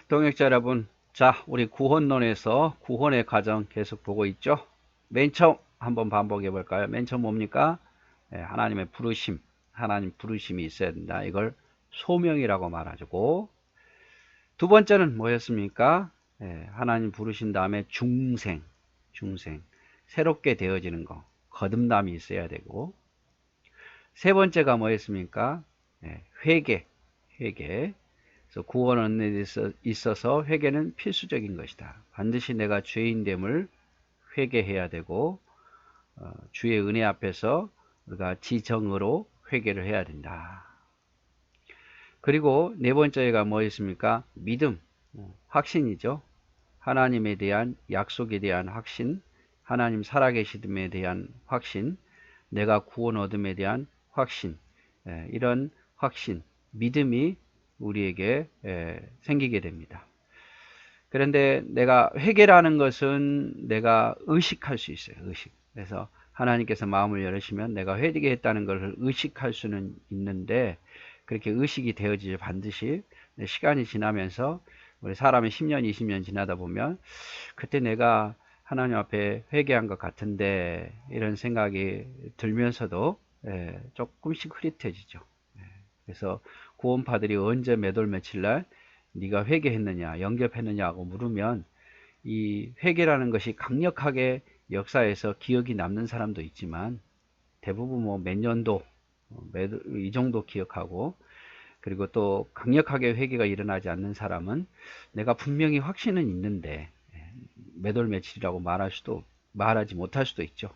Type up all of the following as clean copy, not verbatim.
동역자 여러분, 자, 우리 구원론에서 구원의 과정 계속 보고 있죠? 맨 처음 한번 반복해 볼까요? 맨 처음 뭡니까? 하나님의 부르심, 하나님 부르심이 있어야 된다. 이걸 소명이라고 말하고, 두 번째는 뭐였습니까? 하나님 부르신 다음에 중생, 새롭게 되어지는 거, 거듭남이 있어야 되고, 세 번째가 뭐였습니까? 회개. 그래서 구원에 있어서 회개는 필수적인 것이다. 반드시 내가 죄인됨을 회개해야 되고 주의 은혜 앞에서 우리가 지정으로 회개를 해야 된다. 그리고 네 번째가 뭐였습니까? 믿음, 확신이죠. 하나님에 대한 약속에 대한 확신, 하나님 살아계시됨에 대한 확신, 내가 구원 얻음에 대한 확신, 이런 확신, 믿음이 우리에게 생기게 됩니다. 그런데 내가 회개라는 것은 내가 의식할 수 있어요. 의식. 그래서 하나님께서 마음을 열으시면 내가 회개했다는 것을 의식할 수는 있는데 그렇게 의식이 되어지지 반드시 시간이 지나면서 우리 사람이 10년, 20년 지나다 보면 그때 내가 하나님 앞에 회개한 것 같은데 이런 생각이 들면서도 조금씩 흐릿해지죠. 그래서 구원파들이 언제 몇 월 며칠 날 네가 회개했느냐 영접했느냐고 물으면 이 회개라는 것이 강력하게 역사에서 기억이 남는 사람도 있지만 대부분 뭐 몇 년도 이 정도 기억하고 그리고 또 강력하게 회개가 일어나지 않는 사람은 내가 분명히 확신은 있는데 몇 월 며칠이라고 말하지 못할 수도 있죠.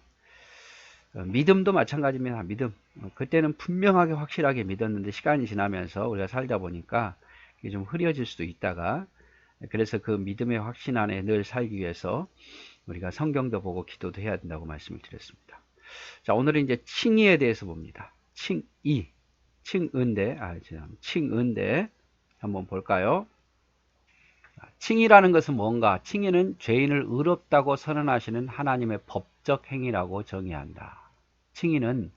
믿음도 마찬가지입니다. 믿음. 그때는 분명하게 확실하게 믿었는데 시간이 지나면서 우리가 살다 보니까 이게 좀 흐려질 수도 있다가 그래서 그 믿음의 확신 안에 늘 살기 위해서 우리가 성경도 보고 기도도 해야 된다고 말씀을 드렸습니다. 자, 오늘은 이제 칭의에 대해서 봅니다. 칭의인데 한번 볼까요? 칭의라는 것은 뭔가? 칭의는 죄인을 의롭다고 선언하시는 하나님의 법적 행위라고 정의한다. 칭의는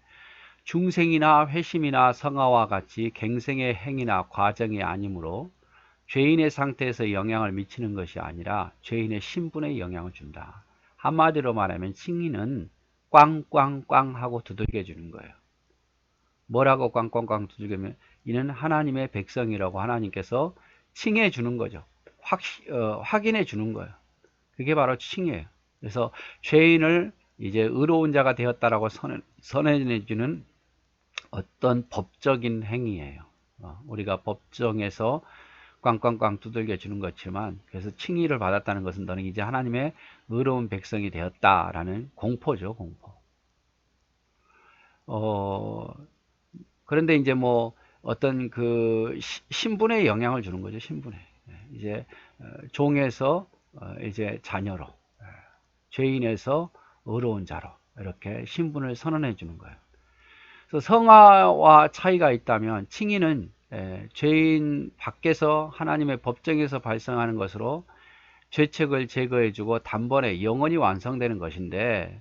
중생이나 회심이나 성화와 같이 갱생의 행위나 과정이 아니므로 죄인의 상태에서 영향을 미치는 것이 아니라 죄인의 신분에 영향을 준다. 한마디로 말하면 칭의는 꽝꽝꽝 하고 두들겨 주는 거예요. 뭐라고 꽝꽝꽝 두들겨면 이는 하나님의 백성이라고 하나님께서 칭해 주는 거죠. 확인해 주는 거예요. 그게 바로 칭이에요. 그래서 죄인을 이제 의로운 자가 되었다라고 선언해 주는 어떤 법적인 행위예요. 우리가 법정에서 꽝꽝꽝 두들겨 주는 것지만 그래서 칭의를 받았다는 것은 너는 이제 하나님의 의로운 백성이 되었다라는 공포죠, 공포. 그런데 이제 뭐 어떤 그 신분에 영향을 주는 거죠, 신분에. 이제 종에서 이제 자녀로, 죄인에서 의로운 자로 이렇게 신분을 선언해 주는 거예요. 그래서 성화와 차이가 있다면 칭의는 죄인 밖에서 하나님의 법정에서 발생하는 것으로 죄책을 제거해주고 단번에 영원히 완성되는 것인데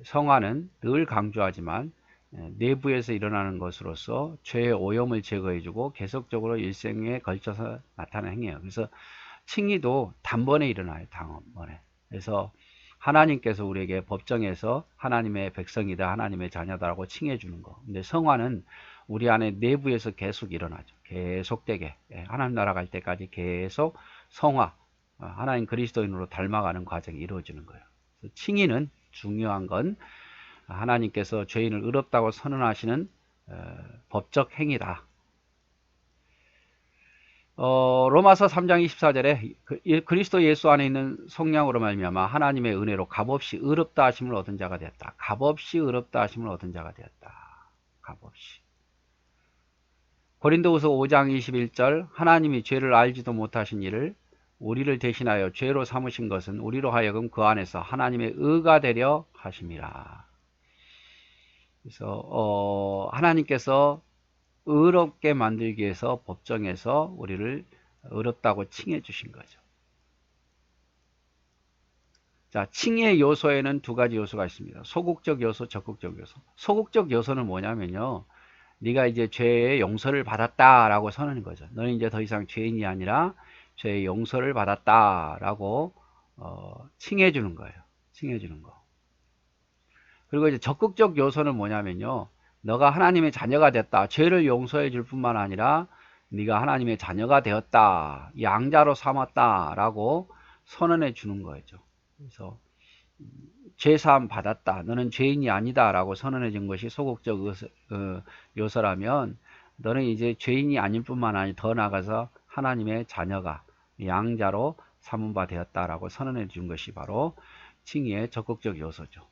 성화는 늘 강조하지만 내부에서 일어나는 것으로서 죄의 오염을 제거해주고 계속적으로 일생에 걸쳐서 나타나는 행위예요. 그래서 칭의도 단번에 일어나요. 단번에. 그래서 하나님께서 우리에게 법정에서 하나님의 백성이다, 하나님의 자녀다라고 칭해 주는 거. 근데 성화는 우리 안에 내부에서 계속 일어나죠. 계속되게 하나님 나라 갈 때까지 계속 성화, 하나님 그리스도인으로 닮아가는 과정이 이루어지는 거예요. 그래서 칭의는 중요한 건 하나님께서 죄인을 의롭다고 선언하시는 법적 행위다. 로마서 3장 24절에 그리스도 예수 안에 있는 성령으로 말미암아 하나님의 은혜로 값없이 의롭다 하심을 얻은 자가 되었다. 값없이 의롭다 하심을 얻은 자가 되었다. 값없이. 고린도후서 5장 21절 하나님이 죄를 알지도 못하신 이를 우리를 대신하여 죄로 삼으신 것은 우리로 하여금 그 안에서 하나님의 의가 되려 하심이라. 그래서 하나님께서 의롭게 만들기 위해서 법정에서 우리를 의롭다고 칭해 주신 거죠. 자, 칭의 요소에는 두 가지 요소가 있습니다. 소극적 요소, 적극적 요소. 소극적 요소는 뭐냐면요. 네가 이제 죄의 용서를 받았다라고 선언하는 거죠. 너는 이제 더 이상 죄인이 아니라 죄의 용서를 받았다라고 칭해 주는 거예요. 칭해 주는 거. 그리고 이제 적극적 요소는 뭐냐면요. 너가 하나님의 자녀가 됐다. 죄를 용서해 줄 뿐만 아니라 네가 하나님의 자녀가 되었다. 양자로 삼았다라고 선언해 주는 거죠. 그래서 죄사함 받았다. 너는 죄인이 아니다. 라고 선언해 준 것이 소극적 요소라면 너는 이제 죄인이 아닐 뿐만 아니라 더 나아가서 하나님의 자녀가 양자로 삼은 바 되었다라고 선언해 준 것이 바로 칭의의 적극적 요소죠.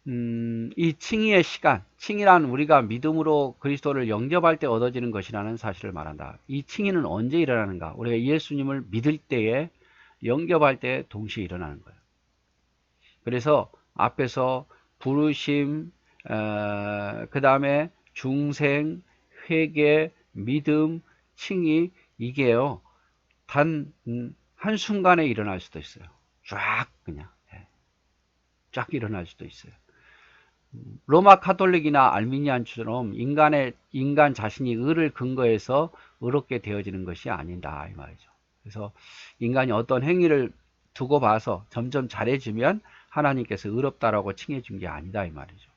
이 칭의의 시간, 칭의란 우리가 믿음으로 그리스도를 영접할 때 얻어지는 것이라는 사실을 말한다. 이 칭의는 언제 일어나는가? 우리가 예수님을 믿을 때에 영접할 때 동시에 일어나는 거예요. 그래서 앞에서 부르심, 그 다음에 중생, 회개, 믿음, 칭의, 이게요 단 한순간에 일어날 수도 있어요. 쫙 그냥 쫙 일어날 수도 있어요. 로마 카톨릭이나 알미니안처럼 인간 자신이 의를 근거해서 의롭게 되어지는 것이 아니다 이 말이죠. 그래서 인간이 어떤 행위를 두고 봐서 점점 잘해지면 하나님께서 의롭다라고 칭해 준 게 아니다 이 말이죠.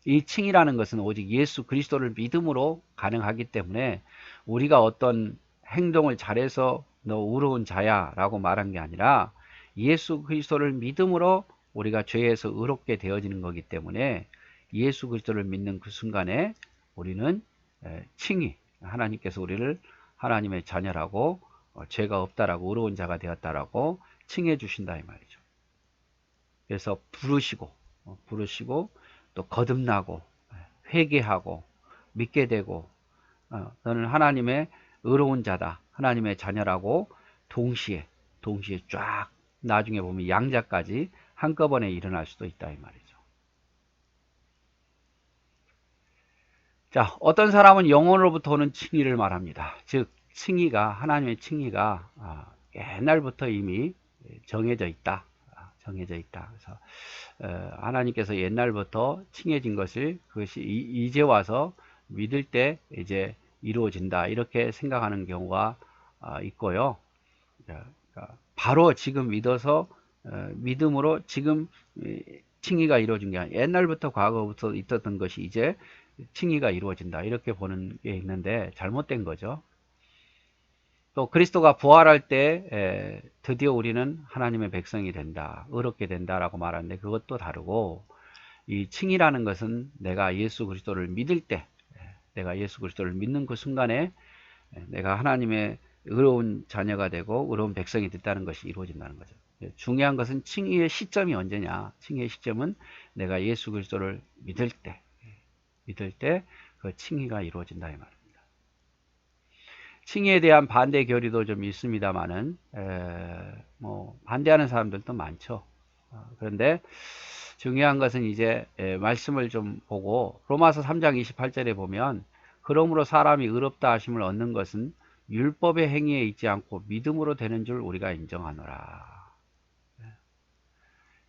이 칭이라는 것은 오직 예수 그리스도를 믿음으로 가능하기 때문에 우리가 어떤 행동을 잘해서 너 의로운 자야 라고 말한 게 아니라 예수 그리스도를 믿음으로 우리가 죄에서 의롭게 되어지는 거기 때문에 예수 그리스도를 믿는 그 순간에 우리는 칭의, 하나님께서 우리를 하나님의 자녀라고 죄가 없다라고 의로운 자가 되었다라고 칭해 주신다 이 말이죠. 그래서 부르시고 또 거듭나고 회개하고 믿게 되고 너는 하나님의 의로운 자다, 하나님의 자녀라고 동시에 쫙 나중에 보면 양자까지 한꺼번에 일어날 수도 있다 이 말이죠. 자, 어떤 사람은 영혼으로부터 오는 칭의를 말합니다. 즉 칭의가 하나님의 칭의가 옛날부터 이미 정해져 있다. 그래서 하나님께서 옛날부터 칭해진 것을 그것이 이제 와서 믿을 때 이제 이루어진다 이렇게 생각하는 경우가 있고요. 그러니까 바로 지금 믿어서 믿음으로 지금 칭의가 이루어진 게 아니라 옛날부터 과거부터 있었던 것이 이제 칭의가 이루어진다 이렇게 보는 게 있는데 잘못된 거죠. 또 그리스도가 부활할 때 드디어 우리는 하나님의 백성이 된다, 의롭게 된다라고 말하는데 그것도 다르고 이 칭의라는 것은 내가 예수 그리스도를 믿을 때, 내가 예수 그리스도를 믿는 그 순간에 내가 하나님의 의로운 자녀가 되고 의로운 백성이 됐다는 것이 이루어진다는 거죠. 중요한 것은 칭의의 시점이 언제냐. 칭의의 시점은 내가 예수 그리스도를 믿을 때 그 칭의가 이루어진다 이 말입니다. 칭의에 대한 반대 교리도 좀 있습니다만은 뭐 반대하는 사람들도 많죠. 그런데 중요한 것은 이제 말씀을 좀 보고 로마서 3장 28절에 보면 그러므로 사람이 의롭다 하심을 얻는 것은 율법의 행위에 있지 않고 믿음으로 되는 줄 우리가 인정하노라.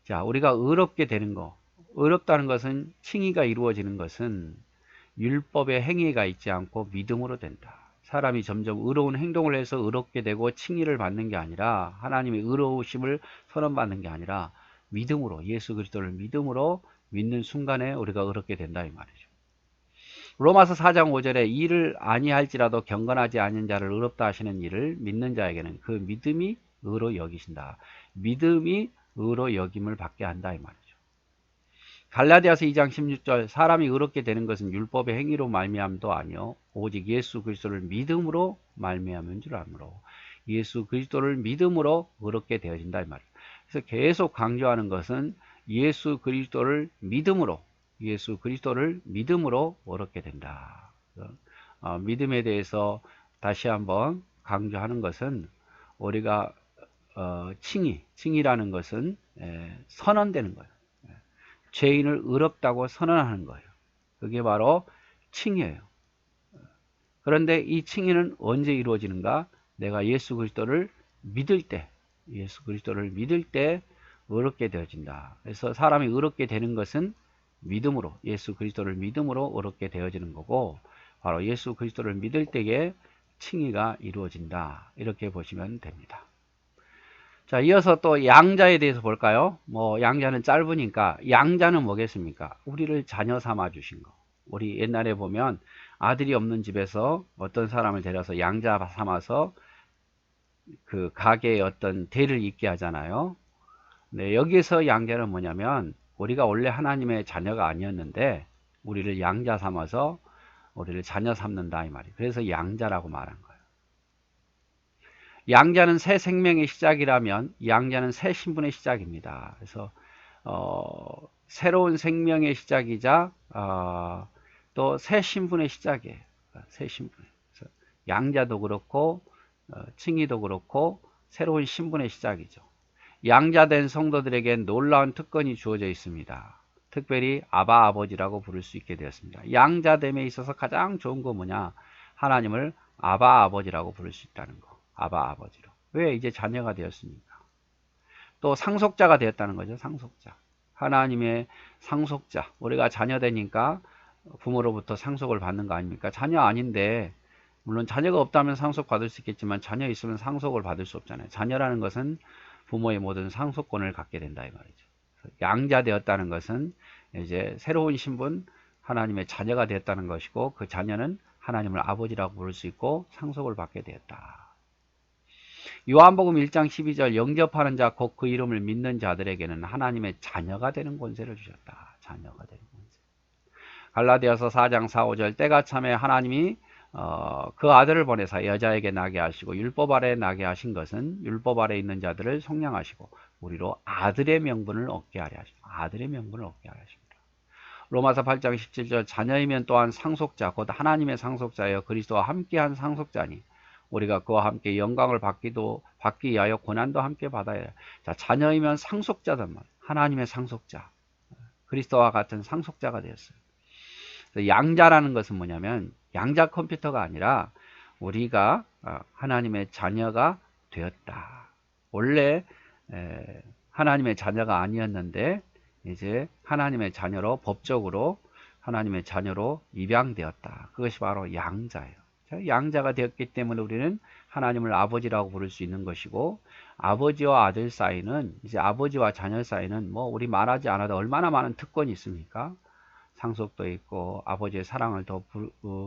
자, 우리가 의롭게 되는 거, 의롭다는 것은 칭의가 이루어지는 것은 율법의 행위가 있지 않고 믿음으로 된다. 사람이 점점 의로운 행동을 해서 의롭게 되고 칭의를 받는 게 아니라 하나님의 의로우심을 선언받는 게 아니라 믿음으로 예수 그리스도를 믿음으로 믿는 순간에 우리가 의롭게 된다 이 말이죠. 로마서 4장 5절에 이를 아니할지라도 경건하지 않은 자를 의롭다 하시는 이를 믿는 자에게는 그 믿음이 의로 여기신다. 믿음이 의로 여김을 받게 한다 이 말이죠. 갈라디아서 2장 16절 사람이 의롭게 되는 것은 율법의 행위로 말미암도 아니요 오직 예수 그리스도를 믿음으로 말미암은 줄 아므로 예수 그리스도를 믿음으로 의롭게 되어진다 이 말이에요. 그래서 계속 강조하는 것은 예수 그리스도를 믿음으로 의롭게 된다. 믿음에 대해서 다시 한번 강조하는 것은 우리가 칭의라는 것은 선언되는 거예요. 죄인을 의롭다고 선언하는 거예요. 그게 바로 칭의예요. 그런데 이 칭의는 언제 이루어지는가? 내가 예수 그리스도를 믿을 때 의롭게 되어진다. 그래서 사람이 의롭게 되는 것은 믿음으로, 예수 그리스도를 믿음으로 의롭게 되어지는 거고, 바로 예수 그리스도를 믿을 때에 칭의가 이루어진다. 이렇게 보시면 됩니다. 자, 이어서 또 양자에 대해서 볼까요? 뭐 양자는 짧으니까 양자는 뭐겠습니까? 우리를 자녀 삼아 주신 거. 우리 옛날에 보면 아들이 없는 집에서 어떤 사람을 데려서 양자 삼아서 그 가게에 어떤 대를 잇게 하잖아요. 네, 여기서 양자는 뭐냐면 우리가 원래 하나님의 자녀가 아니었는데 우리를 양자 삼아서 우리를 자녀 삼는다 이 말이에요. 그래서 양자라고 말한 거예요. 양자는 새 생명의 시작이라면 양자는 새 신분의 시작입니다. 그래서 새로운 생명의 시작이자 또 새 신분의 시작이에요. 새 신분. 그래서 양자도 그렇고 칭의도 그렇고 새로운 신분의 시작이죠. 양자된 성도들에겐 놀라운 특권이 주어져 있습니다. 특별히 아바 아버지라고 부를 수 있게 되었습니다. 양자됨에 있어서 가장 좋은 거 뭐냐? 하나님을 아바 아버지라고 부를 수 있다는 거. 아바 아버지로. 왜? 이제 자녀가 되었으니까. 또 상속자가 되었다는 거죠. 상속자. 하나님의 상속자. 우리가 자녀 되니까 부모로부터 상속을 받는 거 아닙니까? 자녀 아닌데 물론 자녀가 없다면 상속 받을 수 있겠지만 자녀 있으면 상속을 받을 수 없잖아요. 자녀라는 것은 부모의 모든 상속권을 갖게 된다 이 말이죠. 양자 되었다는 것은 이제 새로운 신분 하나님의 자녀가 되었다는 것이고 그 자녀는 하나님을 아버지라고 부를 수 있고 상속을 받게 되었다. 요한복음 1장 12절 영접하는 자 곧 그 이름을 믿는 자들에게는 하나님의 자녀가 되는 권세를 주셨다. 자녀가 되는 권세. 갈라디아서 4장 4, 5절 때가 참에 하나님이 그 아들을 보내사 여자에게 나게 하시고 율법 아래 나게 하신 것은 율법 아래 있는 자들을 속량하시고 우리로 아들의 명분을 얻게 하려 하십니다. 아들의 명분을 얻게 하려 하십니다. 로마서 8장 17절 자녀이면 또한 상속자 곧 하나님의 상속자여 그리스도와 함께한 상속자니 우리가 그와 함께 영광을 받기 위하여 고난도 함께 받아야 해요. 자, 자녀이면 상속자단 말이에요. 하나님의 상속자. 그리스도와 같은 상속자가 되었어요. 양자라는 것은 뭐냐면 양자 컴퓨터가 아니라 우리가 하나님의 자녀가 되었다. 원래 하나님의 자녀가 아니었는데 이제 하나님의 자녀로 법적으로 하나님의 자녀로 입양되었다. 그것이 바로 양자예요. 양자가 되었기 때문에 우리는 하나님을 아버지라고 부를 수 있는 것이고 아버지와 아들 사이는 이제 아버지와 자녀 사이는 뭐 우리 말하지 않아도 얼마나 많은 특권이 있습니까? 상속도 있고 아버지의 사랑을 더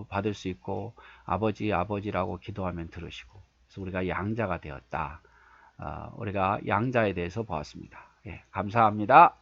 받을 수 있고 아버지라고 기도하면 들으시고 그래서 우리가 양자가 되었다. 우리가 양자에 대해서 보았습니다. 예, 감사합니다.